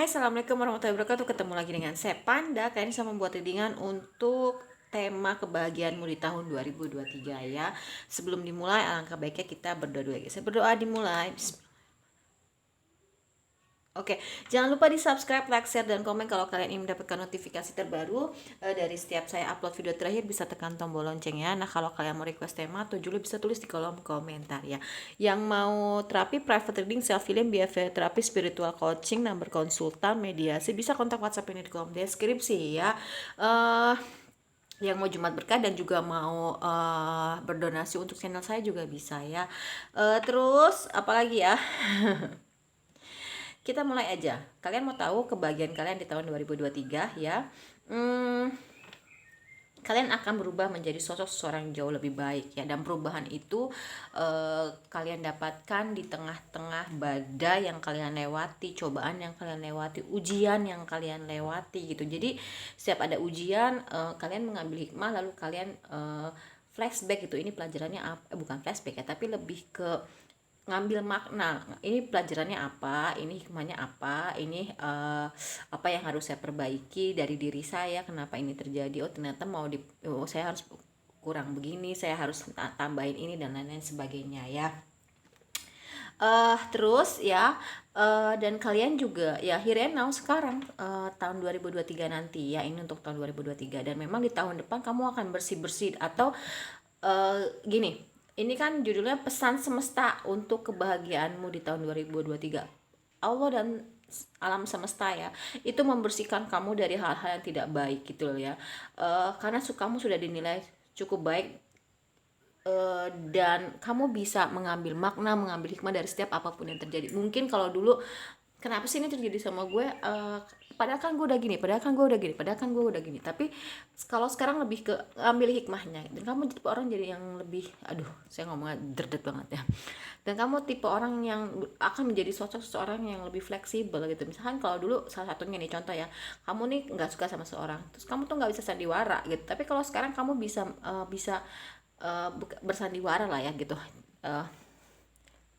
Hai, assalamualaikum warahmatullahi wabarakatuh. Ketemu lagi dengan saya Panda. Kali ini saya membuat readingan untuk tema kebahagiaanmu di tahun 2023 ya. Sebelum dimulai, alangkah baiknya kita berdoa dulu ya. Saya berdoa dimulai. Oke, jangan lupa di subscribe, like, share, dan komen kalau kalian ingin mendapatkan notifikasi terbaru dari setiap saya upload video terakhir. Bisa tekan tombol lonceng ya. Nah, kalau kalian mau request tema atau judul bisa tulis di kolom komentar ya. Yang mau terapi, private reading, self healing, behavior terapi, spiritual coaching, nomor konsultan, mediasi, bisa kontak WhatsApp ini di kolom deskripsi ya. Yang mau Jumat Berkah dan juga mau berdonasi untuk channel saya juga bisa ya. Terus apalagi ya? Kita mulai aja. Kalian mau tahu kebahagiaan kalian di tahun 2023 ya? Kalian akan berubah menjadi sosok seseorang jauh lebih baik ya, dan perubahan itu kalian dapatkan di tengah-tengah badai yang kalian lewati, cobaan yang kalian lewati, ujian yang kalian lewati gitu. Jadi setiap ada ujian kalian mengambil hikmah, lalu kalian flashback gitu, ini pelajarannya apa, bukan flashback ya, tapi lebih ke ngambil makna, ini pelajarannya apa, ini hikmahnya apa, ini apa yang harus saya perbaiki dari diri saya, kenapa ini terjadi, oh ternyata saya harus kurang begini, saya harus tambahin ini dan lain-lain sebagainya ya. Terus ya, dan kalian juga ya here and now sekarang, tahun 2023 nanti ya, ini untuk tahun 2023, dan memang di tahun depan kamu akan bersih-bersih atau gini, ini kan judulnya pesan semesta untuk kebahagiaanmu di tahun 2023. Allah dan alam semesta ya, itu membersihkan kamu dari hal-hal yang tidak baik gitu loh ya. Karena kamu sudah dinilai cukup baik, dan kamu bisa mengambil makna, mengambil hikmah dari setiap apapun yang terjadi. Mungkin kalau dulu, kenapa sih ini terjadi sama gue, padahal kan gue udah gini, padahal kan gue udah gini, padahal kan gue udah gini. Tapi kalau sekarang lebih ke ambil hikmahnya, dan kamu tipe orang jadi yang lebih, aduh saya ngomongnya derdet banget ya, dan kamu tipe orang yang akan menjadi sosok seseorang yang lebih fleksibel gitu. Misalkan kalau dulu, salah satunya nih contoh ya, kamu nih nggak suka sama seorang, terus kamu tuh nggak bisa sandiwara gitu, tapi kalau sekarang kamu bisa bersandiwara lah ya gitu. uh,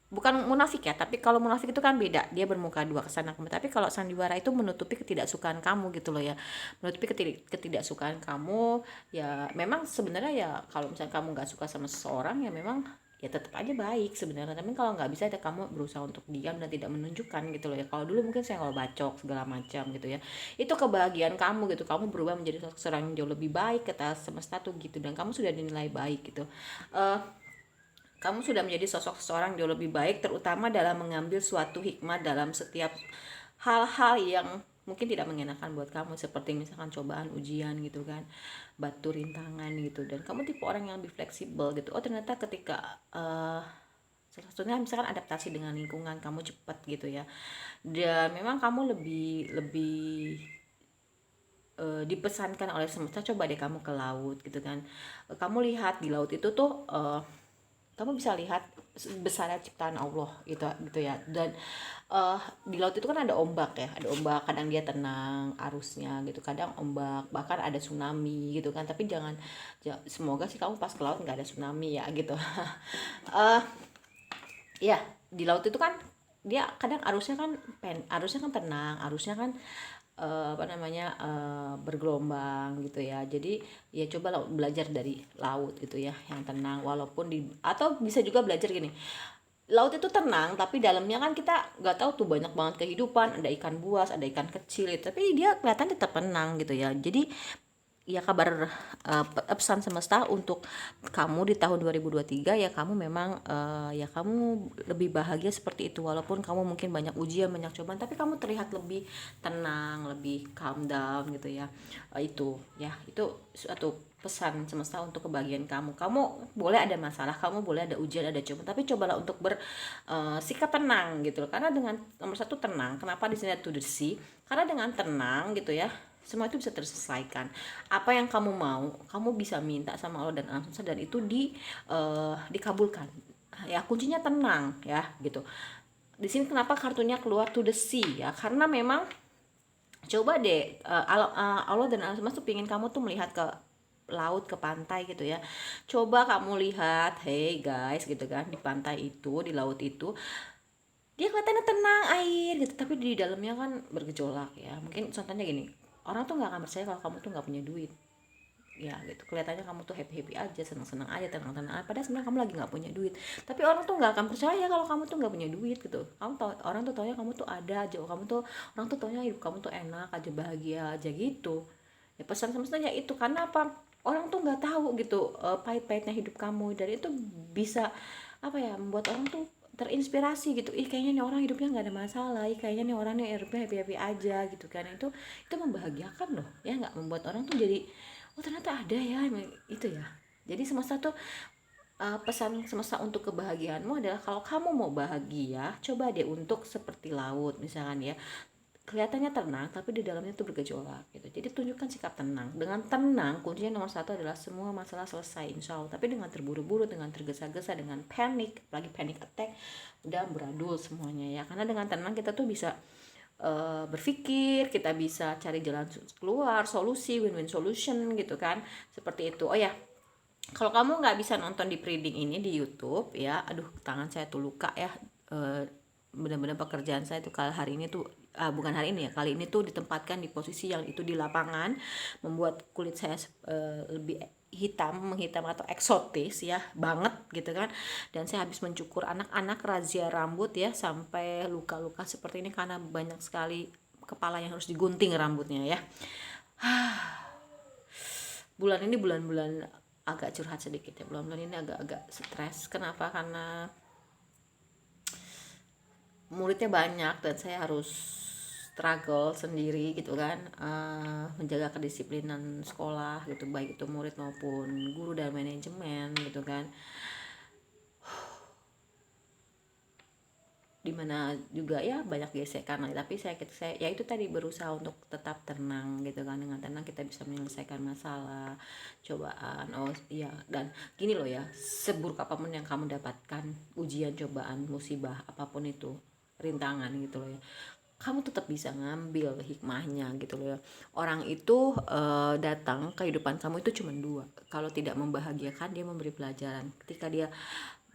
Bukan munafik ya, tapi kalau munafik itu kan beda, dia bermuka dua kesana kemari. Tapi kalau sandiwara itu menutupi ketidaksukaan kamu gitu loh ya, menutupi ketidaksukaan kamu ya. Memang sebenarnya ya, kalau misalnya kamu nggak suka sama seseorang ya memang ya tetap aja baik sebenarnya. Tapi kalau nggak bisa ya kamu berusaha untuk diam dan tidak menunjukkan gitu loh ya. Kalau dulu mungkin saya kalau bacok segala macam gitu ya, itu kebahagiaan kamu gitu, kamu berubah menjadi seseorang yang jauh lebih baik kata semesta tuh gitu, dan kamu sudah dinilai baik gitu. uh, kamu sudah menjadi sosok seseorang jauh lebih baik, terutama dalam mengambil suatu hikmah dalam setiap hal-hal yang mungkin tidak mengenakan buat kamu, seperti misalkan cobaan, ujian gitu kan, batu rintangan gitu. Dan kamu tipe orang yang lebih fleksibel gitu. Oh ternyata ketika salah satunya misalkan adaptasi dengan lingkungan kamu cepat gitu ya, dan memang kamu lebih lebih dipesankan oleh semesta, coba deh kamu ke laut gitu kan. Kamu lihat di laut itu tuh, kamu bisa lihat besarnya ciptaan Allah gitu ya. Dan di laut itu kan ada ombak ya, ada ombak, kadang dia tenang arusnya gitu, kadang ombak, bahkan ada tsunami gitu kan. Tapi semoga sih kamu pas ke laut nggak ada tsunami ya gitu. uh, ya di laut itu kan dia kadang arusnya kan tenang, arusnya kan apa namanya, bergelombang gitu ya. Jadi ya coba belajar dari laut gitu ya, yang tenang, walaupun atau bisa juga belajar gini, laut itu tenang tapi dalamnya kan kita nggak tahu tuh, banyak banget kehidupan, ada ikan buas, ada ikan kecil gitu, tapi dia kelihatan tetap tenang gitu ya. Jadi ya kabar, pesan semesta untuk kamu di tahun 2023 ya, kamu memang ya kamu lebih bahagia seperti itu, walaupun kamu mungkin banyak ujian, banyak cobaan, tapi kamu terlihat lebih tenang, lebih calm down gitu ya. Itu suatu pesan semesta untuk kebahagiaan kamu. Kamu boleh ada masalah, kamu boleh ada ujian, ada cobaan, tapi cobalah untuk bersikap tenang gitu loh. Karena dengan nomor satu tenang, kenapa di sini ada to the sea, karena dengan tenang gitu ya, semua itu bisa terselesaikan. Apa yang kamu mau, kamu bisa minta sama Allah dan alam semesta, dan itu dikabulkan. Ya kuncinya tenang ya gitu. Di sini kenapa kartunya keluar to the sea ya, karena memang coba deh, Allah dan alam semesta tuh pingin kamu tuh melihat ke laut, ke pantai gitu ya. Coba kamu lihat, hey guys gitu kan, di pantai itu, di laut itu dia kelihatannya tenang air gitu, tapi di dalamnya kan bergejolak ya. Mungkin contohnya gini, orang tuh nggak akan percaya kalau kamu tuh nggak punya duit ya gitu. Kelihatannya kamu tuh happy happy aja, senang senang aja, tenang tenang aja, padahal sebenarnya kamu lagi nggak punya duit. Tapi orang tuh nggak akan percaya kalau kamu tuh nggak punya duit gitu. Kamu tahu, orang tuh taunya kamu tuh ada aja, kamu tuh, orang tuh taunya hidup kamu tuh enak aja, bahagia aja gitu ya. Pesan semestanya itu, karena apa, orang tuh nggak tahu gitu pahit-pahitnya hidup kamu, dan itu bisa apa ya, membuat orang tuh terinspirasi gitu. Ih, kayaknya nih orang hidupnya nggak ada masalah, ih kayaknya nih orang nih hidupnya happy happy aja gitu kan. Itu membahagiakan loh ya, nggak, membuat orang tuh jadi, oh ternyata ada ya itu ya. Jadi semesta tuh pesan semesta untuk kebahagiaanmu adalah, kalau kamu mau bahagia, coba deh untuk seperti laut misalkan ya, kelihatannya tenang tapi di dalamnya tuh bergejolak gitu. Jadi tunjukkan sikap tenang. Dengan tenang, kuncinya nomor satu adalah semua masalah selesai insya Allah. Tapi dengan terburu-buru, dengan tergesa-gesa, dengan panik, apalagi panic attack, udah beradul semuanya ya. Karena dengan tenang kita tuh bisa berpikir, kita bisa cari jalan keluar, solusi, win-win solution gitu kan, seperti itu. Oh ya, kalau kamu nggak bisa nonton di Preding ini di YouTube ya, aduh tangan saya tuh luka ya, benar-benar pekerjaan saya tuh kali hari ini tuh, bukan hari ini ya, kali ini tuh ditempatkan di posisi yang itu di lapangan, membuat kulit saya lebih hitam, menghitam atau eksotis ya banget gitu kan. Dan saya habis mencukur anak-anak, razia rambut ya, sampai luka-luka seperti ini karena banyak sekali kepala yang harus digunting rambutnya ya. Bulan ini bulan-bulan agak curhat sedikit ya, bulan-bulan ini agak-agak stres. Kenapa? Karena muridnya banyak dan saya harus struggle sendiri gitu kan, menjaga kedisiplinan sekolah gitu, baik itu murid maupun guru dan manajemen gitu kan. Dimana juga ya banyak gesekan, tapi saya ya itu tadi, berusaha untuk tetap tenang gitu kan. Dengan tenang kita bisa menyelesaikan masalah, cobaan. Oh iya, dan gini loh ya, seburuk apapun yang kamu dapatkan, ujian, cobaan, musibah, apapun itu, rintangan gitu loh ya, kamu tetap bisa ngambil hikmahnya gitu loh ya. Orang itu datang kehidupan kamu itu cuma dua, kalau tidak membahagiakan dia memberi pelajaran. Ketika dia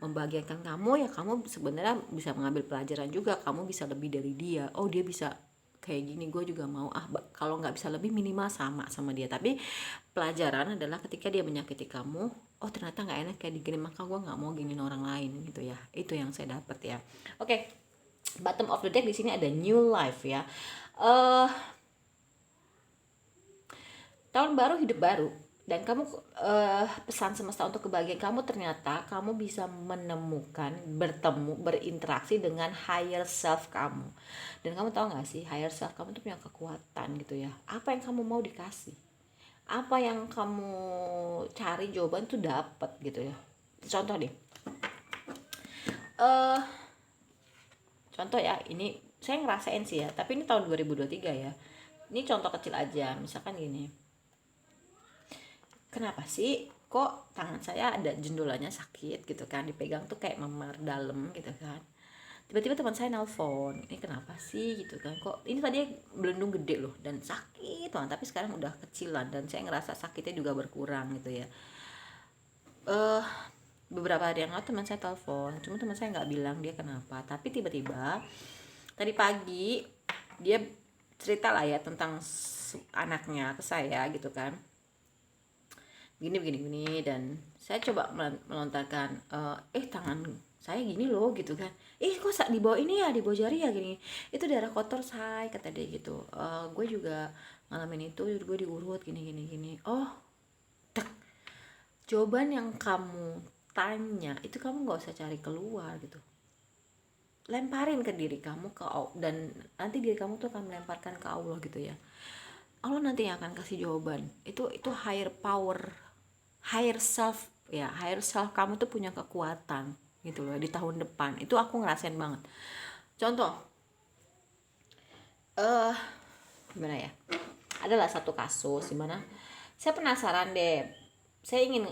membahagiakan kamu ya, kamu sebenarnya bisa mengambil pelajaran juga, kamu bisa lebih dari dia. Oh dia bisa kayak gini, gue juga mau, kalau nggak bisa lebih, minimal sama dia. Tapi pelajaran adalah ketika dia menyakiti kamu, oh ternyata nggak enak kayak gini, maka gue nggak mau giniin orang lain gitu ya. Itu yang saya dapat ya. Oke, bottom of the deck di sini ada new life ya. Tahun baru, hidup baru, dan kamu pesan semesta untuk kebahagiaan kamu, ternyata kamu bisa menemukan, bertemu, berinteraksi dengan higher self kamu. Dan kamu tahu nggak sih, higher self kamu tuh punya kekuatan gitu ya. Apa yang kamu mau dikasih, apa yang kamu cari jawaban tuh dapat gitu ya. Contoh deh, eh contoh ya, ini saya ngerasain sih ya, tapi ini tahun 2023 ya. Ini contoh kecil aja, misalkan gini, kenapa sih kok tangan saya ada jendolannya sakit gitu kan, dipegang tuh kayak memar dalam gitu kan. Tiba-tiba teman saya nelpon, ini kenapa sih gitu kan, kok ini tadi belendung gede loh dan sakit banget, tapi sekarang udah kecilan dan saya ngerasa sakitnya juga berkurang gitu ya. eh Beberapa hari yang lalu teman saya telepon, cuma teman saya nggak bilang dia kenapa, tapi tiba-tiba tadi pagi dia cerita lah ya tentang anaknya ke saya gitu kan, gini, dan saya coba melontarkan, tangan saya gini loh gitu kan, kok di bawah ini ya, di bawah jari ya gini, itu darah kotor saya, kata dia gitu. Gue juga ngalamin itu, gue diurut gini. Oh, tek, jawaban yang kamu tanya itu kamu nggak usah cari keluar gitu, lemparin ke diri kamu, dan nanti diri kamu tuh akan melemparkan ke Allah gitu ya. Allah nanti yang akan kasih jawaban. Itu higher power, higher self ya, higher self kamu tuh punya kekuatan gitu loh di tahun depan. Itu aku ngerasain banget. Contoh, gimana ya, adalah satu kasus dimana saya penasaran deh, saya ingin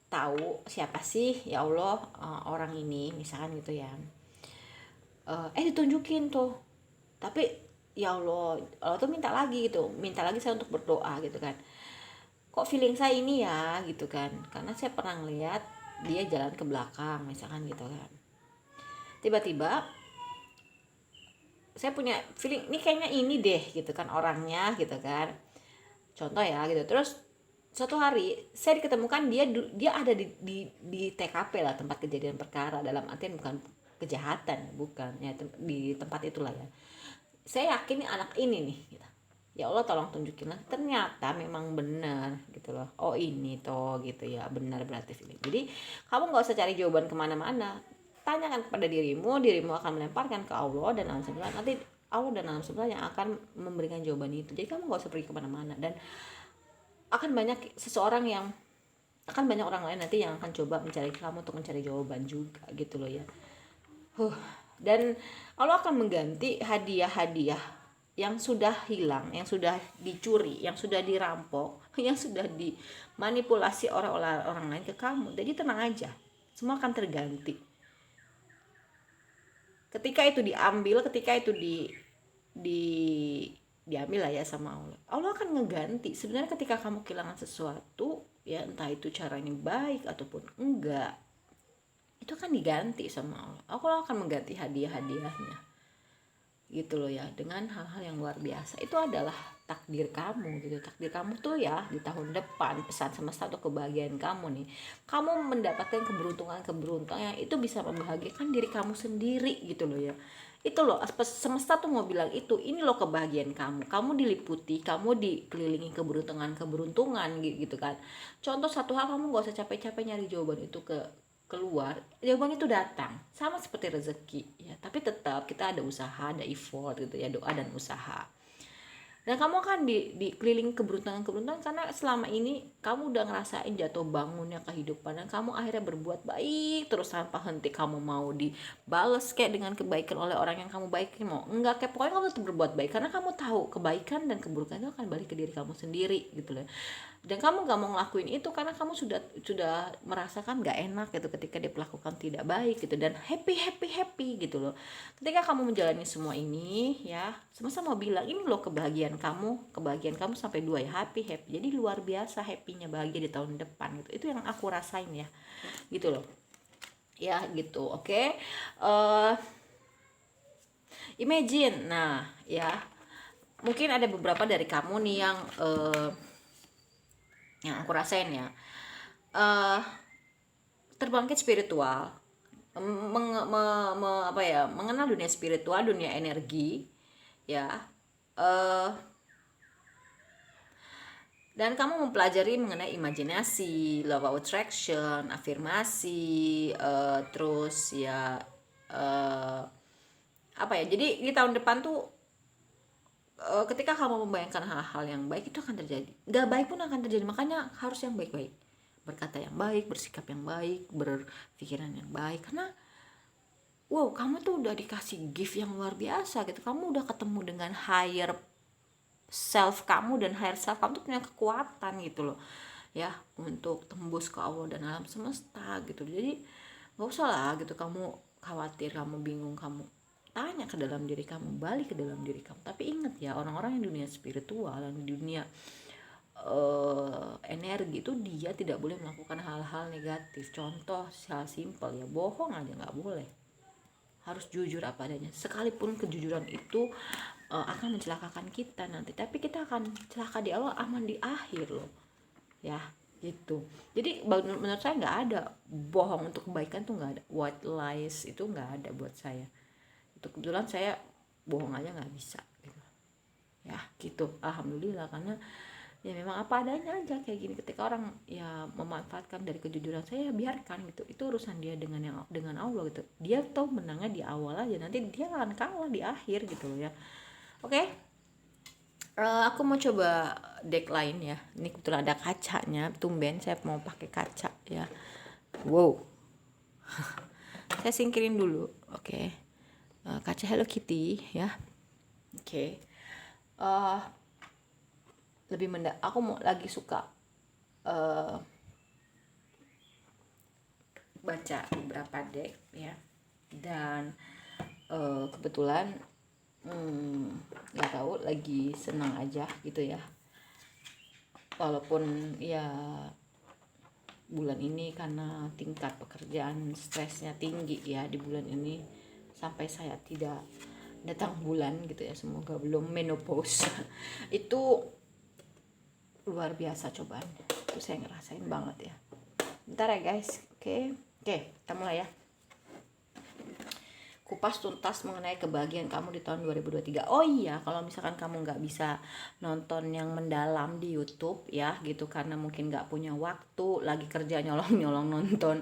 tahu siapa sih ya Allah, orang ini misalkan gitu ya. Ditunjukin tuh, tapi ya Allah, Allah tuh minta lagi saya untuk berdoa gitu kan. Kok feeling saya ini ya gitu kan, karena saya pernah ngeliat dia jalan ke belakang misalkan gitu kan. tiba-tiba saya punya feeling ini kayaknya ini deh gitu kan orangnya gitu kan, contoh ya gitu. Terus suatu hari saya diketemukan dia ada di TKP lah, tempat kejadian perkara, dalam artian bukan kejahatan, bukan ya, di tempat itulah ya. Saya yakin nih anak ini nih gitu. Ya Allah tolong tunjukin lah, ternyata memang benar gitu loh. Oh ini toh gitu ya, benar berarti feeling. Jadi kamu nggak usah cari jawaban kemana-mana, tanyakan kepada dirimu akan melemparkan ke Allah dan alam semesta. Nanti Allah dan alam semesta yang akan memberikan jawaban itu. Jadi kamu nggak usah pergi kemana-mana, dan akan banyak orang lain nanti yang akan coba mencari kamu untuk mencari jawaban juga gitu loh ya. Dan Allah akan mengganti hadiah-hadiah yang sudah hilang, yang sudah dicuri, yang sudah dirampok, yang sudah dimanipulasi oleh orang lain ke kamu. Jadi tenang aja, semua akan terganti. Ketika itu diambil, ketika itu diambil lah ya sama Allah. Allah akan ngeganti. Sebenarnya ketika kamu kehilangan sesuatu, ya entah itu caranya baik ataupun enggak, itu akan diganti sama Allah. Allah akan mengganti hadiah-hadiahnya gitu loh ya, dengan hal-hal yang luar biasa. Itu adalah takdir kamu gitu. Takdir kamu tuh ya di tahun depan, pesan semesta atau kebahagiaan kamu nih, kamu mendapatkan keberuntungan yang itu bisa membahagiakan diri kamu sendiri gitu loh ya. Itu loh semesta tuh mau bilang itu, ini loh kebahagiaan kamu diliputi, kamu dikelilingi keberuntungan gitu kan. Contoh satu hal, kamu gak usah capek-capek nyari jawaban itu keluar, jawaban itu datang sama seperti rezeki ya. Tapi tetap kita ada usaha, ada effort gitu ya, doa dan usaha. Dan kamu akan dikelilingi keberuntungan karena selama ini kamu udah ngerasain jatuh bangunnya kehidupan, dan kamu akhirnya berbuat baik terus tanpa henti. Kamu mau dibales kayak dengan kebaikan oleh orang yang kamu baikin, mau enggak kayak pokoknya kamu tetap berbuat baik karena kamu tahu kebaikan dan keburukan itu akan balik ke diri kamu sendiri gitu loh. Dan kamu gak mau ngelakuin itu karena kamu sudah merasakan gak enak gitu ketika diperlakukan tidak baik gitu, dan happy gitu loh. Ketika kamu menjalani semua ini ya, sama-sama bilang ini loh kebahagiaan kamu sampai 2 ya, happy. Jadi luar biasa happynya, bahagia di tahun depan gitu. Itu yang aku rasain ya gitu loh ya gitu. Oke. Imagine, nah ya mungkin ada beberapa dari kamu nih yang aku rasain ya, terbangkit spiritual, mengenal dunia spiritual, dunia energi ya, dan kamu mempelajari mengenai imajinasi, law of attraction, afirmasi, terus ya jadi di tahun depan tuh ketika kamu membayangkan hal-hal yang baik itu akan terjadi, gak baik pun akan terjadi. Makanya harus yang baik-baik, berkata yang baik, bersikap yang baik, berpikiran yang baik, karena wow, kamu tuh udah dikasih gift yang luar biasa gitu. Kamu udah ketemu dengan higher self kamu, dan higher self kamu tuh punya kekuatan gitu loh ya, untuk tembus ke Allah dan alam semesta gitu. Jadi gak usah lah gitu kamu khawatir, kamu bingung, kamu tanya ke dalam diri kamu, balik ke dalam diri kamu. Tapi ingat ya, orang-orang yang dunia spiritual dan dunia energi itu, dia tidak boleh melakukan hal-hal negatif. Contoh hal simpel ya, bohong aja nggak boleh, harus jujur apa adanya. Sekalipun kejujuran itu akan mencelakakan kita nanti, tapi kita akan celaka di awal, aman di akhir loh ya gitu. Jadi menurut saya nggak ada bohong untuk kebaikan tuh, nggak ada. White lies itu nggak ada buat saya. Itu kebetulan saya bohong aja nggak bisa gitu ya gitu. Alhamdulillah, karena ya memang apa adanya aja kayak gini. Ketika orang ya memanfaatkan dari kejujuran saya, biarkan gitu, itu urusan dia dengan Allah gitu. Dia tahu menangnya di awal aja, nanti dia akan kalah di akhir gitu loh ya. Oke. Aku mau coba deck lain ya. Ini kebetulan ada kacanya, tumben saya mau pakai kaca ya. Wow. Saya singkirin dulu. Oke. Kaca Hello Kitty ya. Oke. Aku mau lagi suka baca beberapa deck ya, dan kebetulan nggak tahu, lagi senang aja gitu ya. Walaupun ya bulan ini karena tingkat pekerjaan stresnya tinggi ya di bulan ini, sampai saya tidak datang bulan gitu ya, semoga belum menopause. Itu luar biasa cobaan, itu saya ngerasain banget ya. Bentar ya guys. Oke, kita mulai ya. Kupas tuntas mengenai kebahagiaan kamu di tahun 2023. Oh iya, kalau misalkan kamu nggak bisa nonton yang mendalam di YouTube ya gitu, karena mungkin nggak punya waktu, lagi kerja nyolong-nyolong nonton,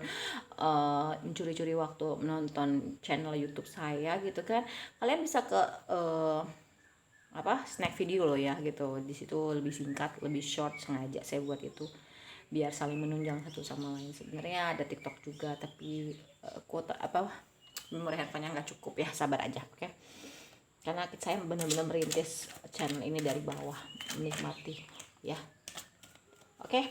mencuri-curi waktu menonton channel YouTube saya gitu kan, kalian bisa ke snack video loh ya gitu. Di situ lebih singkat, lebih short, sengaja saya buat itu biar saling menunjang satu sama lain. Sebenarnya ada TikTok juga, tapi kuota memori handphonenya nggak cukup ya, sabar aja, oke? Karena saya benar-benar merintis channel ini dari bawah, menikmati ya. Oke,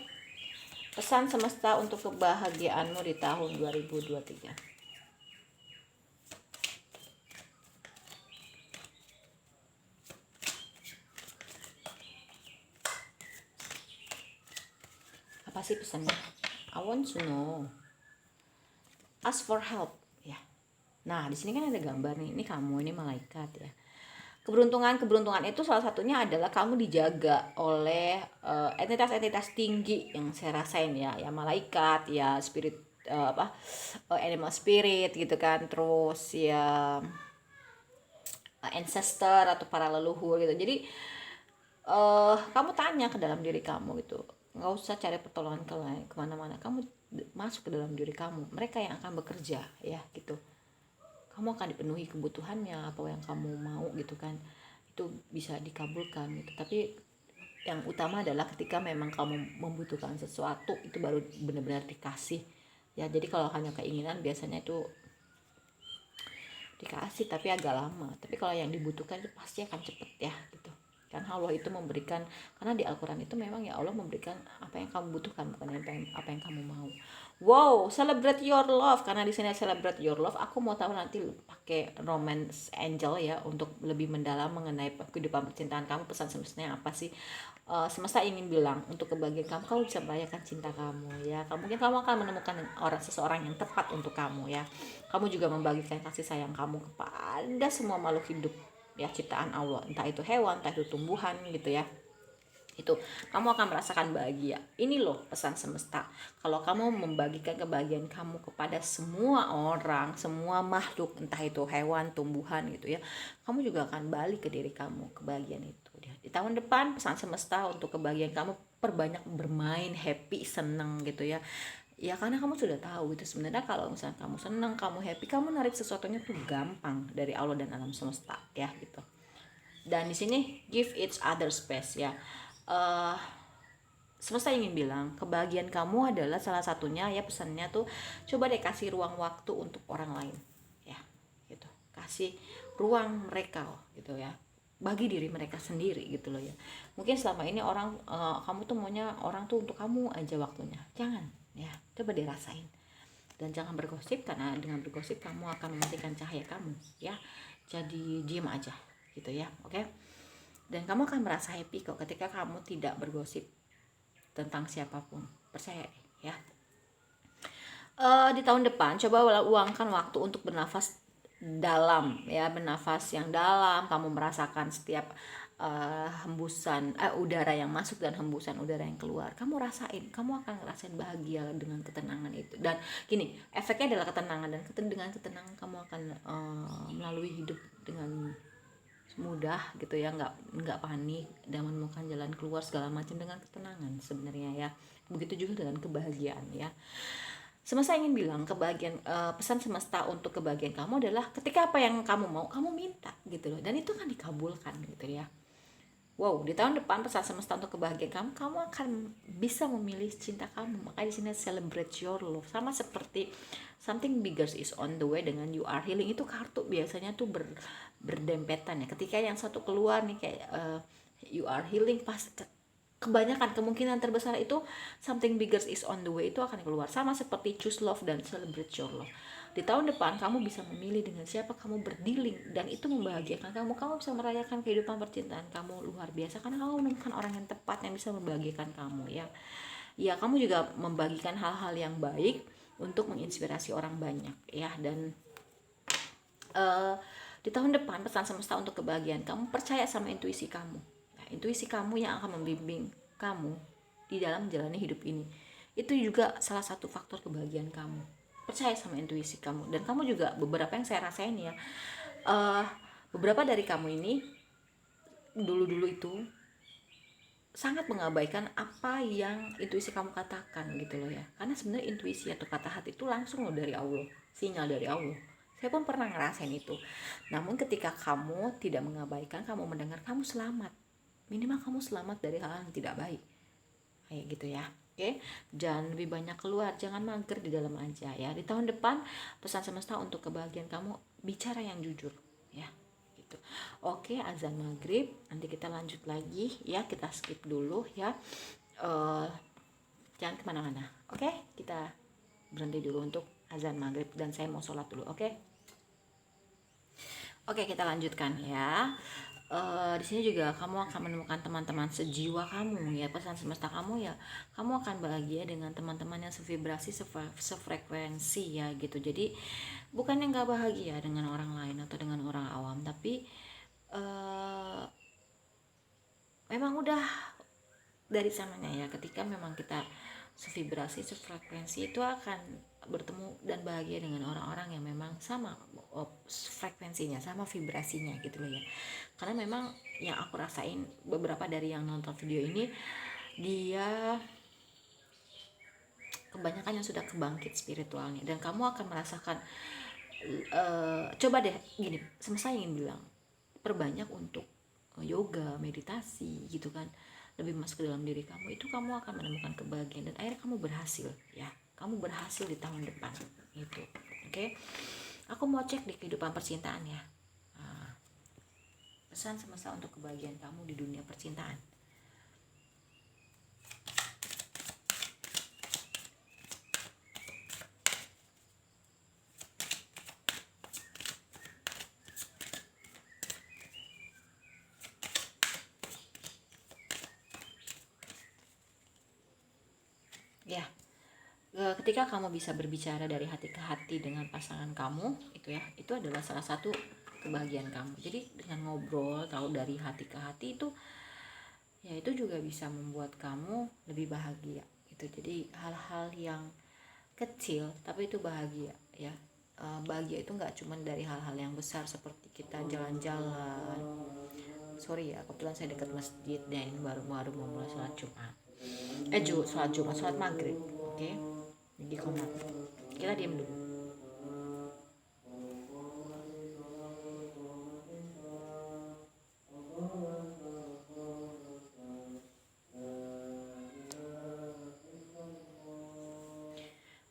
pesan semesta untuk kebahagiaanmu di tahun 2023. Apa sih pesannya? I want to know. Ask for help ya. Nah, di sini kan ada gambar nih. Ini kamu, ini malaikat ya. Keberuntungan itu salah satunya adalah kamu dijaga oleh entitas-entitas tinggi yang saya rasain ya, ya malaikat, ya spirit, animal spirit gitu kan, terus ya ancestor atau para leluhur gitu. Jadi kamu tanya ke dalam diri kamu gitu, nggak usah cari pertolongan kemana-mana. Kamu masuk ke dalam diri kamu, mereka yang akan bekerja ya gitu. Kamu akan dipenuhi kebutuhannya, apa yang kamu mau gitu kan, itu bisa dikabulkan gitu. Tapi yang utama adalah ketika memang kamu membutuhkan sesuatu, itu baru benar-benar dikasih ya. Jadi kalau hanya keinginan biasanya itu dikasih tapi agak lama, tapi kalau yang dibutuhkan itu pasti akan cepet ya gitu kan. Allah itu memberikan, karena di Al-Quran itu memang ya Allah memberikan apa yang kamu butuhkan, bukan apa yang kamu mau. Wow, celebrate your love. Karena di sini celebrate your love, aku mau tahu nanti pakai romance angel ya untuk lebih mendalam mengenai kehidupan percintaan kamu. Pesan semestanya apa sih? Semesta ingin bilang untuk kebahagiaan kamu bisa merayakan cinta kamu ya. Mungkin kamu akan menemukan seseorang yang tepat untuk kamu ya. Kamu juga membagikan kasih sayang kamu kepada semua makhluk hidup ya, ciptaan Allah, entah itu hewan, entah itu tumbuhan gitu ya. Itu kamu akan merasakan bahagia. Ini loh pesan semesta. Kalau kamu membagikan kebahagiaan kamu kepada semua orang, semua makhluk, entah itu hewan, tumbuhan gitu ya, kamu juga akan balik ke diri kamu kebahagiaan itu. Di tahun depan pesan semesta untuk kebahagiaan kamu, perbanyak bermain, happy, seneng gitu ya. Ya karena kamu sudah tahu itu sebenarnya kalau misalnya kamu senang, kamu happy, kamu narik sesuatunya tuh gampang dari Allah dan alam semesta ya gitu. Dan di sini give each other space ya. Semesta ingin bilang kebahagiaan kamu adalah salah satunya ya, pesannya tuh coba deh kasih ruang waktu untuk orang lain ya gitu. Kasih ruang mereka gitu ya, bagi diri mereka sendiri gitu loh ya. Mungkin selama ini orang kamu tuh maunya orang tuh untuk kamu aja waktunya, jangan ya, coba dirasain. Dan jangan bergosip, karena dengan bergosip kamu akan mematikan cahaya kamu ya. Jadi diam aja gitu ya, oke? Dan kamu akan merasa happy kok ketika kamu tidak bergosip tentang siapapun, percaya ya. Di tahun depan coba luangkan waktu untuk bernafas dalam ya, bernafas yang dalam. Kamu merasakan setiap hembusan udara yang masuk dan hembusan udara yang keluar. Kamu rasain, kamu akan ngerasain bahagia dengan ketenangan itu. Dan gini, efeknya adalah ketenangan, dan dengan ketenangan kamu akan melalui hidup dengan mudah gitu ya, nggak panik dan menemukan jalan keluar segala macam dengan ketenangan sebenarnya ya. Begitu juga dengan kebahagiaan ya. Semesta ingin bilang kebahagiaan, pesan semesta untuk kebahagiaan kamu adalah ketika apa yang kamu mau kamu minta gitu loh, dan itu kan dikabulkan gitu ya. Wow, di tahun depan pesan semesta untuk kebahagiaan kamu akan bisa memilih cinta kamu. Makanya di sini celebrate your love, sama seperti something bigger is on the way dengan you are healing. Itu kartu biasanya tuh berdempetan ya. Ketika yang satu keluar nih kayak you are healing, pas kebanyakan kemungkinan terbesar itu something bigger is on the way itu akan keluar. Sama seperti choose love dan celebrate your love. Di tahun depan kamu bisa memilih dengan siapa kamu berdealing, dan itu membahagiakan kamu. Kamu bisa merayakan kehidupan percintaan kamu luar biasa karena kamu menemukan orang yang tepat yang bisa membahagiakan kamu ya. Ya, kamu juga membagikan hal-hal yang baik untuk menginspirasi orang banyak ya. Dan uh, di tahun depan pesan semesta untuk kebahagiaan kamu, percaya sama intuisi kamu. Nah, intuisi kamu yang akan membimbing kamu di dalam menjalani hidup ini. Itu juga salah satu faktor kebahagiaan kamu. Percaya sama intuisi kamu. Dan kamu juga, beberapa yang saya rasain ya, uh, beberapa dari kamu ini dulu-dulu itu sangat mengabaikan apa yang intuisi kamu katakan gitu loh ya. Karena sebenarnya intuisi atau kata hati itu langsung loh dari Allah, sinyal dari Allah. Saya pun pernah ngerasain itu. Namun ketika kamu tidak mengabaikan, kamu mendengar, kamu selamat. Minimal kamu selamat dari hal yang tidak baik. Kayak gitu ya. Oke, jangan lebih banyak keluar, jangan mager di dalam aja ya. Di tahun depan pesan semesta untuk kebahagiaan kamu, bicara yang jujur ya. Gitu. Oke, azan maghrib, nanti kita lanjut lagi ya, kita skip dulu ya. Jangan kemana-mana. Oke, kita berhenti dulu untuk azan maghrib dan saya mau sholat dulu. Oke, kita lanjutkan ya. Di sini juga kamu akan menemukan teman-teman sejiwa kamu ya, pesan semesta kamu ya, kamu akan bahagia dengan teman-teman yang sevibrasi, sefrekuensi ya gitu. Jadi bukan yang gak bahagia dengan orang lain atau dengan orang awam, tapi memang udah dari sananya ya, ketika memang kita sevibrasi, sefrekuensi, itu akan bertemu dan bahagia dengan orang-orang yang memang sama frekuensinya, sama vibrasinya gitu loh ya. Karena memang yang aku rasain, beberapa dari yang nonton video ini, dia kebanyakan yang sudah kebangkit spiritualnya, dan kamu akan merasakan coba deh gini, semesta ingin bilang perbanyak untuk yoga, meditasi gitu kan, lebih masuk ke dalam diri kamu, itu kamu akan menemukan kebahagiaan dan akhirnya kamu berhasil ya, kamu berhasil di tahun depan gitu. Oke. Aku mau cek di kehidupan percintaan ya. Pesan semesta untuk kebahagiaan kamu di dunia percintaan. Ya, ketika kamu bisa berbicara dari hati ke hati dengan pasangan kamu, itu ya, itu adalah salah satu kebahagiaan kamu. Jadi dengan ngobrol, tahu dari hati ke hati itu, ya itu juga bisa membuat kamu lebih bahagia. Gitu. Jadi hal-hal yang kecil tapi itu bahagia ya. Bahagia itu nggak cuma dari hal-hal yang besar seperti kita jalan-jalan. Sorry ya, kebetulan saya dekat masjid dan ini baru mau mulai sholat Jumat. Sholat maghrib. Oke. Jadi komat. Kita diam dulu.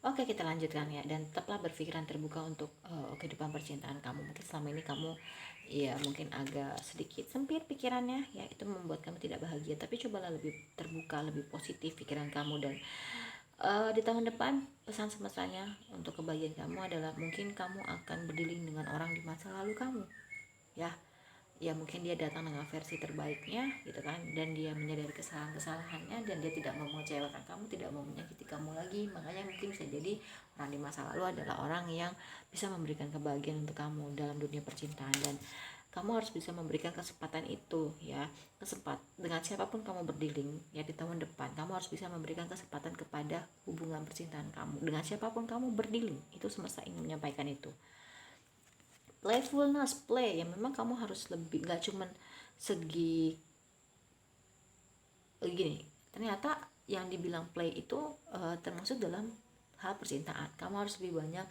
Oke, kita lanjutkan ya, dan tetaplah berpikiran terbuka untuk kehidupan percintaan kamu. Mungkin selama ini kamu ya mungkin agak sedikit sempit pikirannya ya, itu membuat kamu tidak bahagia, tapi cobalah lebih terbuka, lebih positif pikiran kamu. Dan di tahun depan pesan semestanya untuk kebahagiaan kamu adalah mungkin kamu akan berdealing dengan orang di masa lalu kamu ya. Ya mungkin dia datang dengan versi terbaiknya gitu kan, dan dia menyadari kesalahan-kesalahannya, dan dia tidak mau mengecewakan kamu, tidak mau menyakiti kamu lagi. Makanya mungkin bisa jadi orang di masa lalu adalah orang yang bisa memberikan kebahagiaan untuk kamu dalam dunia percintaan, dan kamu harus bisa memberikan kesempatan itu ya. Dengan siapapun kamu berdealing ya di tahun depan, kamu harus bisa memberikan kesempatan kepada hubungan percintaan kamu. Dengan siapapun kamu berdealing, itu semesta ingin menyampaikan itu. Playfulness, play ya, memang kamu harus lebih, gak cuman segi gini. Ternyata yang dibilang play itu termasuk dalam hal percintaan. Kamu harus lebih banyak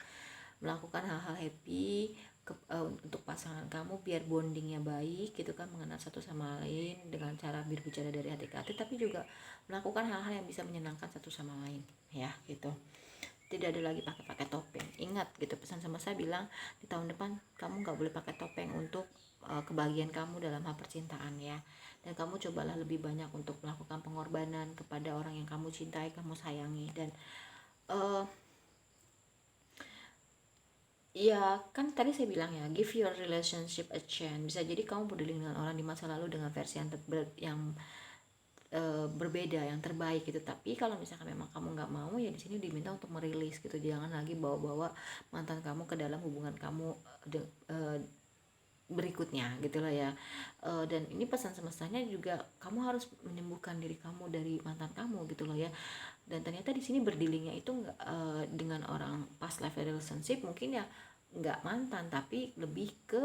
melakukan hal-hal happy untuk pasangan kamu, biar bondingnya baik gitu kan, mengenal satu sama lain dengan cara berbicara dari hati ke hati, tapi juga melakukan hal-hal yang bisa menyenangkan satu sama lain ya gitu. Tidak ada lagi pakai topeng. Ingat gitu, pesan sama saya bilang di tahun depan kamu nggak boleh pakai topeng untuk kebahagiaan kamu dalam hal percintaan ya. Dan kamu cobalah lebih banyak untuk melakukan pengorbanan kepada orang yang kamu cintai, kamu sayangi. Dan ya kan tadi saya bilang ya, give your relationship a chance. Bisa jadi kamu berdealing dengan orang di masa lalu dengan versi yang berbeda, yang terbaik gitu. Tapi kalau misalkan memang kamu nggak mau, ya di sini diminta untuk merilis gitu. Jangan lagi bawa-bawa mantan kamu ke dalam hubungan kamu berikutnya gitu loh ya. Dan ini pesan semestanya juga, kamu harus menyembuhkan diri kamu dari mantan kamu gitu loh ya. Dan ternyata di sini berdilingnya itu nggak dengan orang past life relationship, mungkin ya nggak mantan, tapi lebih ke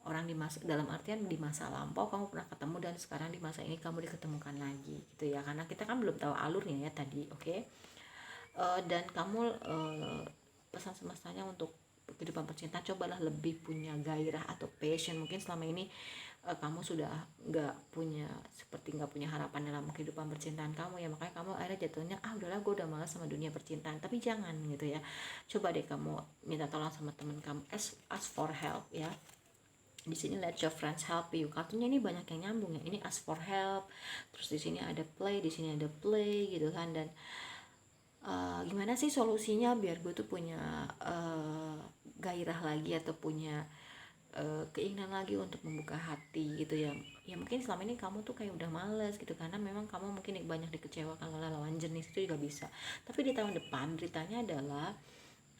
orang di masa, dalam artian di masa lampau kamu pernah ketemu dan sekarang di masa ini kamu diketemukan lagi gitu ya, karena kita kan belum tahu alurnya ya tadi. Oke. Dan kamu pesan semestanya untuk kehidupan percintaan, cobalah lebih punya gairah atau passion. Mungkin selama ini kamu sudah nggak punya harapan dalam kehidupan percintaan kamu ya, makanya kamu akhirnya jatuhnya udahlah, gue udah malas sama dunia percintaan. Tapi jangan gitu ya, coba deh kamu minta tolong sama teman kamu, ask for help ya. Di sini let your friends help you, kartunya ini banyak yang nyambung ya. Ini ask for help, terus di sini ada play, di sini ada play gitu kan. Dan gimana sih solusinya biar gue tuh punya gairah lagi atau punya keinginan lagi untuk membuka hati gitu ya. Ya mungkin selama ini kamu tuh kayak udah males gitu, karena memang kamu mungkin banyak dikecewakan oleh lawan jenis, itu juga bisa. Tapi di tahun depan beritanya adalah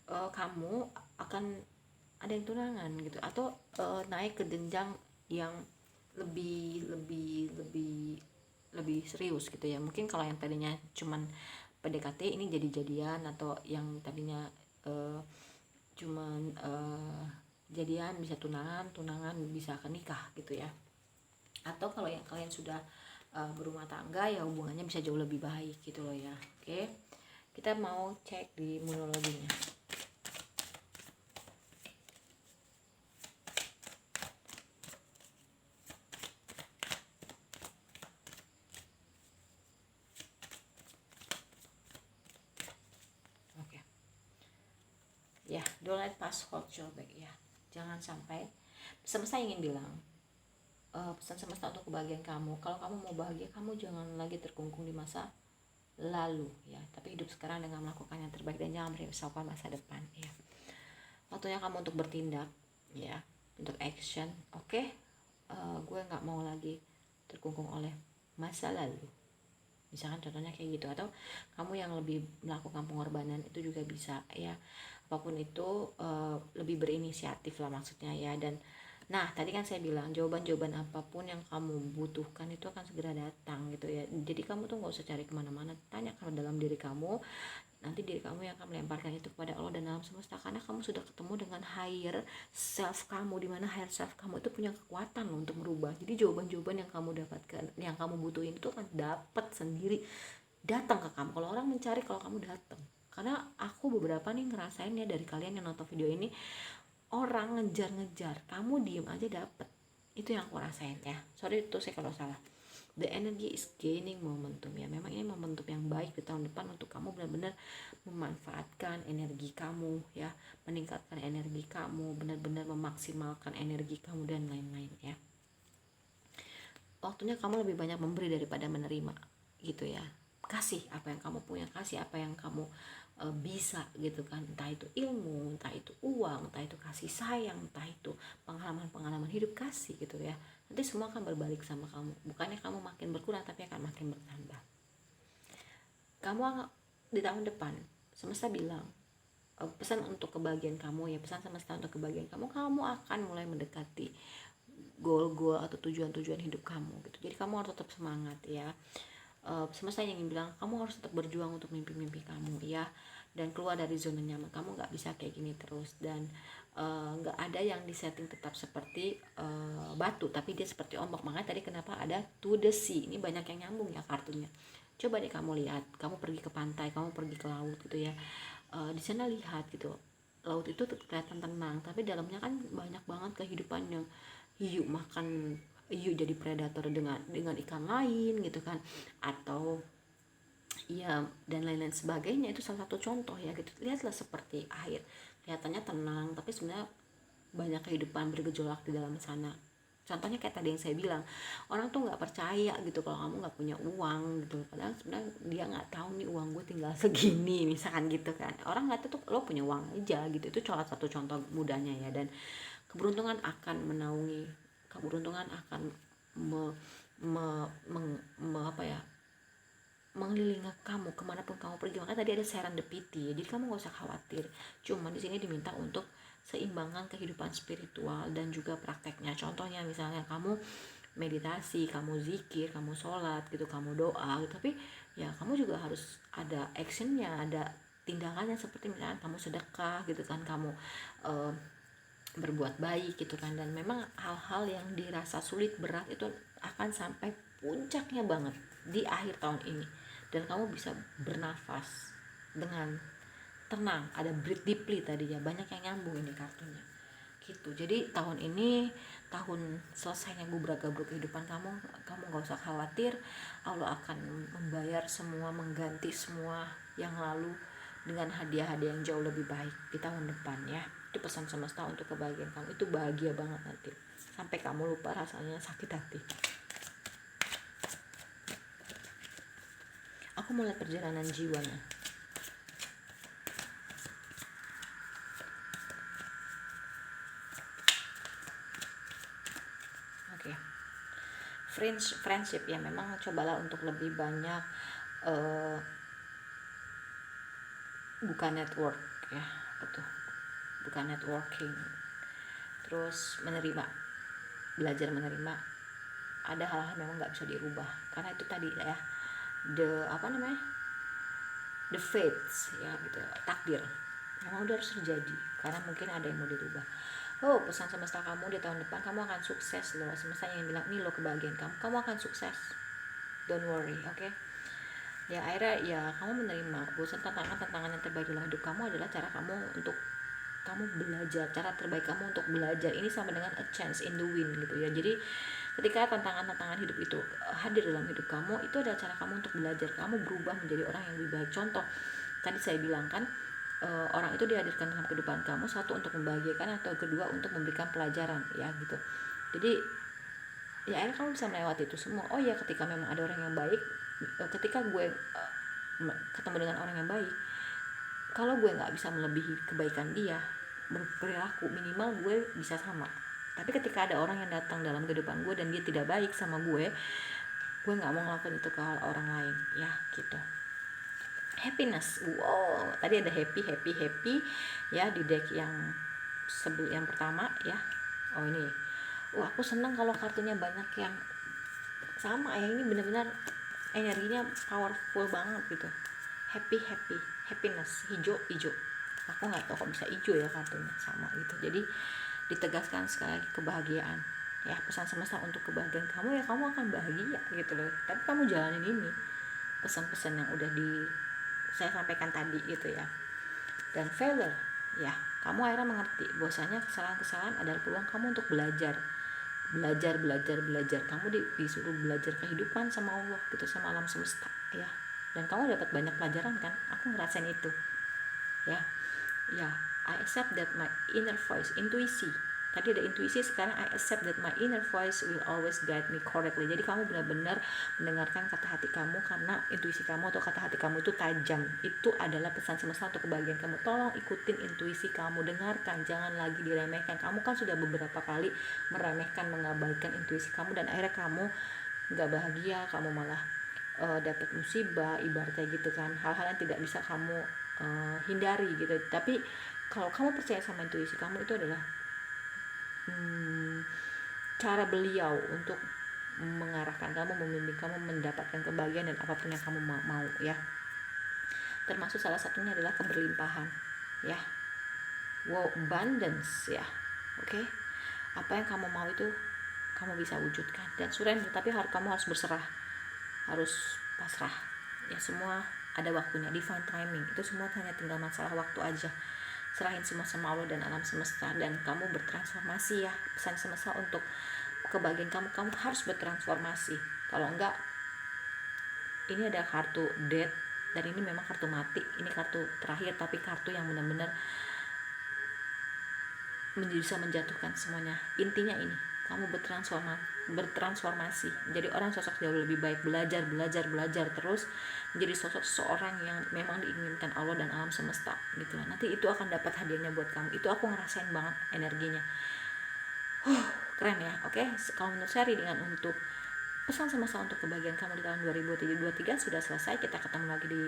kamu akan ada yang tunangan gitu, atau naik ke jenjang yang lebih serius gitu ya. Mungkin kalau yang tadinya cuman PDKT, ini jadi jadian, atau yang tadinya cuman jadian bisa tunangan bisa ke nikah gitu ya. Atau kalau yang kalian sudah berumah tangga, ya hubungannya bisa jauh lebih baik gitu loh ya. Oke, kita mau cek di monologinya. Oke ya, don't let past hold you back ya. Jangan sampai, semesta ingin bilang, pesan semesta untuk kebahagiaan kamu, kalau kamu mau bahagia, kamu jangan lagi terkungkung di masa lalu ya, tapi hidup sekarang dengan melakukan yang terbaik dan jangan merisaukan masa depan ya. Waktunya kamu untuk bertindak ya, untuk action. Oke. Gue nggak mau lagi terkungkung oleh masa lalu, misalkan contohnya kayak gitu. Atau kamu yang lebih melakukan pengorbanan, itu juga bisa ya. Apapun itu lebih berinisiatif lah maksudnya ya. Dan nah tadi kan saya bilang, jawaban-jawaban apapun yang kamu butuhkan itu akan segera datang gitu ya. Jadi kamu tuh nggak usah cari kemana-mana, tanya kalau dalam diri kamu. Nanti diri kamu yang akan melemparkan itu kepada Allah dan alam semesta, karena kamu sudah ketemu dengan higher self kamu, dimana higher self kamu itu punya kekuatan loh untuk merubah. Jadi jawaban-jawaban yang kamu dapatkan, yang kamu butuhin itu akan dapat sendiri, datang ke kamu. Kalau orang mencari, kalau kamu datang. Karena aku beberapa nih ngerasain ya, dari kalian yang nonton video ini, orang ngejar-ngejar, kamu diem aja dapet. Itu yang aku rasain ya. Sorry itu saya kalau salah. The energy is gaining momentum ya. Memang ini momentum yang baik di tahun depan untuk kamu benar-benar memanfaatkan energi kamu ya, meningkatkan energi kamu, benar-benar memaksimalkan energi kamu dan lain-lain ya. Waktunya kamu lebih banyak memberi daripada menerima gitu ya. Kasih apa yang kamu punya, kasih apa yang kamu bisa gitu kan. Entah itu ilmu, entah itu uang, entah itu kasih sayang, entah itu pengalaman-pengalaman hidup, kasih gitu ya. Nanti semua akan berbalik sama kamu. Bukannya kamu makin berkurang, tapi akan makin bertambah. Kamu di tahun depan, semesta bilang, pesan untuk kebahagiaan kamu ya, pesan semesta untuk kebahagiaan kamu, kamu akan mulai mendekati goal-goal atau tujuan-tujuan hidup kamu gitu. Jadi kamu harus tetap semangat ya. Semesta ingin bilang, kamu harus tetap berjuang untuk mimpi-mimpi kamu ya, dan keluar dari zona nyaman. Kamu nggak bisa kayak gini terus, dan nggak ada yang disetting tetap seperti batu, tapi dia seperti ombak. Makanya tadi kenapa ada to the sea, ini banyak yang nyambung ya kartunya. Coba deh kamu lihat, kamu pergi ke pantai, kamu pergi ke laut gitu ya. Di sana lihat gitu, laut itu kelihatan tenang, tapi dalamnya kan banyak banget kehidupan yang hiu makan, hiu jadi predator dengan ikan lain gitu kan, atau ya dan lain-lain sebagainya. Itu salah satu contoh ya gitu. Lihatlah seperti air, kelihatannya tenang, tapi sebenarnya banyak kehidupan bergejolak di dalam sana. Contohnya kayak tadi yang saya bilang, orang tuh nggak percaya gitu kalau kamu nggak punya uang gitu, padahal sebenarnya dia nggak tahu nih uang gue tinggal segini misalkan gitu kan. Orang nggak tahu tuh lo punya uang aja gitu. Itu salah satu contoh mudahnya ya. Dan keberuntungan akan menaungi, keberuntungan akan apa ya, mengelilingi kamu kemanapun kamu pergi. Makanya tadi ada serendipity, jadi kamu gak usah khawatir. Cuma di sini diminta untuk seimbangkan kehidupan spiritual dan juga prakteknya. Contohnya misalnya kamu meditasi, kamu zikir, kamu sholat gitu, kamu doa gitu. Tapi ya kamu juga harus ada actionnya, ada tindakannya, seperti misalnya kamu sedekah gitu kan, kamu berbuat baik gitu kan. Dan memang hal-hal yang dirasa sulit, berat itu akan sampai puncaknya banget di akhir tahun ini, dan kamu bisa bernafas dengan tenang. Ada breathe deeply tadi ya, banyak yang nyambung ini kartunya gitu. Jadi tahun ini tahun selesainya gubrak-gabruk kehidupan kamu gak usah khawatir. Allah akan membayar semua, mengganti semua yang lalu dengan hadiah-hadiah yang jauh lebih baik di tahun depan ya. Itu pesan semesta untuk kebahagiaan kamu. Itu bahagia banget nanti sampai kamu lupa rasanya sakit hati. Aku mulai perjalanan jiwanya. Oke. Friendship ya, memang cobalah untuk lebih banyak bukan network ya, betul, bukan networking. Terus belajar menerima ada hal-hal memang nggak bisa dirubah, karena itu tadi ya, the fates ya gitu, takdir memang udah harus terjadi, karena mungkin ada yang mau dirubah. Pesan semesta kamu di tahun depan, kamu akan sukses loh. Semesta yang bilang nih loh kebahagiaan kamu akan sukses, don't worry, oke? Ya akhirnya ya kamu menerima bosan. Tantangan yang terbaik dalam hidup kamu adalah cara kamu untuk kamu belajar, cara terbaik kamu untuk belajar. Ini sama dengan a chance in the wind gitu ya. Jadi ketika tantangan hidup itu hadir dalam hidup kamu, itu adalah cara kamu untuk belajar, kamu berubah menjadi orang yang lebih baik. Contoh tadi saya bilang kan, orang itu dihadirkan dalam kehidupan kamu, satu untuk membahagiakan, atau kedua untuk memberikan pelajaran ya gitu. Jadi ya akhirnya kamu bisa melewati itu semua. Oh ya, ketika memang ada orang yang baik, ketika gue ketemu dengan orang yang baik, kalau gue nggak bisa melebihi kebaikan dia, berperilaku minimal gue bisa sama. Tapi ketika ada orang yang datang dalam kehidupan gue dan dia tidak baik sama gue nggak mau ngelakuin itu ke orang lain ya gitu. Happiness, wow, tadi ada happy ya di deck yang pertama ya. Ini aku senang kalau kartunya banyak yang sama ya. Ini benar-benar energinya powerful banget gitu. Happiness, hijau. Aku nggak tahu kok bisa hijau ya kartunya, sama gitu. Jadi ditegaskan sekali lagi kebahagiaan ya, pesan semesta untuk kebahagiaan kamu ya, kamu akan bahagia gitu loh. Tapi kamu jalanin ini pesan-pesan yang udah saya sampaikan tadi gitu ya. Dan failure ya, kamu akhirnya mengerti bahwasanya kesalahan-kesalahan adalah peluang kamu untuk belajar. Kamu disuruh belajar kehidupan sama Allah gitu, sama alam semesta ya. Dan kamu dapat banyak pelajaran kan, aku ngerasain itu ya. I accept that my inner voice, intuisi. Tadi ada intuisi, sekarang I accept that my inner voice will always guide me correctly. Jadi kamu benar-benar mendengarkan kata hati kamu, karena intuisi kamu atau kata hati kamu itu tajam. Itu adalah pesan semesta untuk kebahagiaan kamu. Tolong ikutin intuisi kamu, dengarkan, jangan lagi diremehkan. Kamu kan sudah beberapa kali meremehkan, mengabaikan intuisi kamu, dan akhirnya kamu gak bahagia, kamu malah dapat musibah, ibaratnya gitu kan. Hal-hal yang tidak bisa kamu hindari gitu. Tapi kalau kamu percaya sama intuisi kamu, itu adalah cara beliau untuk mengarahkan kamu, membimbing kamu mendapatkan kebahagiaan dan apapun yang kamu mau ya. Termasuk salah satunya adalah keberlimpahan ya. Abundance ya. Oke. Apa yang kamu mau itu kamu bisa wujudkan, dan surrender. Tapi kamu harus berserah, harus pasrah ya. Semua ada waktunya, divine timing. Itu semua hanya tinggal masalah waktu aja. Serahin semua sama Allah dan alam semesta, dan kamu bertransformasi ya. Pesan semesta untuk kebahagiaan kamu harus bertransformasi. Kalau enggak, ini ada kartu death, dan ini memang kartu mati. Ini kartu terakhir, tapi kartu yang benar-benar bisa menjatuhkan semuanya. Intinya ini, kamu bertransformasi jadi orang sosok jauh lebih baik, belajar terus menjadi sosok seorang yang memang diinginkan Allah dan alam semesta gitu. Nanti itu akan dapat hadiahnya buat kamu. Itu aku ngerasain banget energinya. Keren ya. Oke, kalau menurut saya readingan untuk pesan semesta untuk kebahagiaan kamu di tahun 2023 sudah selesai. Kita ketemu lagi di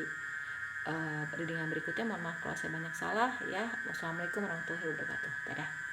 reading yang berikutnya. Mohon maaf kalau saya banyak salah ya. Wassalamualaikum warahmatullahi wabarakatuh. Dadah.